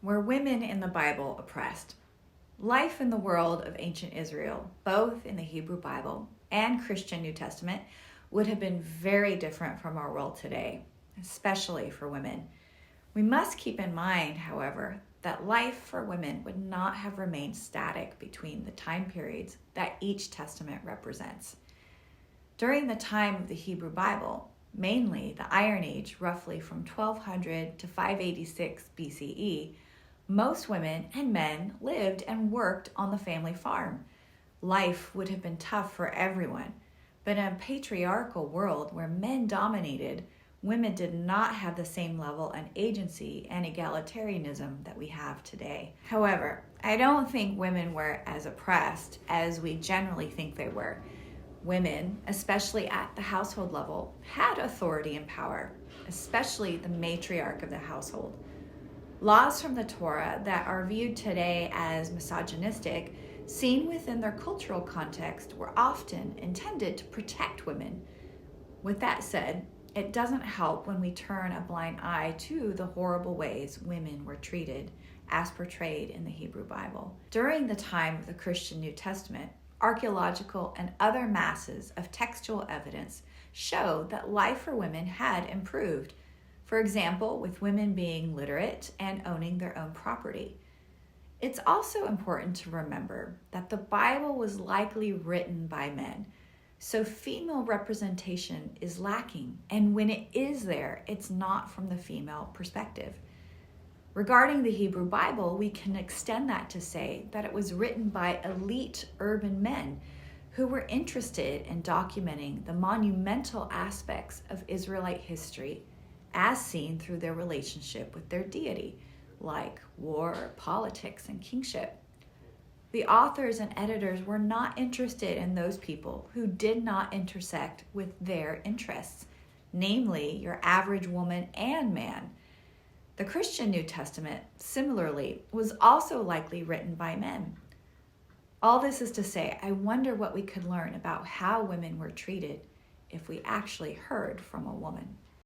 Were women in the Bible oppressed? Life in the world of ancient Israel, both in the Hebrew Bible and Christian New Testament, would have been very different from our world today, especially for women. We must keep in mind, however, that life for women would not have remained static between the time periods that each testament represents. During the time of the Hebrew Bible, mainly the Iron Age, roughly from 1200 to 586 BCE, most women and men lived and worked on the family farm. Life would have been tough for everyone, but in a patriarchal world where men dominated, women did not have the same level of agency and egalitarianism that we have today. However, I don't think women were as oppressed as we generally think they were. Women, especially at the household level, had authority and power, especially the matriarch of the household. Laws from the Torah that are viewed today as misogynistic, seen within their cultural context, were often intended to protect women. With that said, it doesn't help when we turn a blind eye to the horrible ways women were treated as portrayed in the Hebrew Bible. During the time of the Christian New Testament, archaeological and other masses of textual evidence show that life for women had improved. For example, with women being literate and owning their own property. It's also important to remember that the Bible was likely written by men, so female representation is lacking, and when it is there, it's not from the female perspective. Regarding the Hebrew Bible, we can extend that to say that it was written by elite urban men who were interested in documenting the monumental aspects of Israelite history as seen through their relationship with their deity, like war, politics, and kingship. The authors and editors were not interested in those people who did not intersect with their interests, namely your average woman and man. The Christian New Testament, similarly, was also likely written by men. All this is to say, I wonder what we could learn about how women were treated if we actually heard from a woman.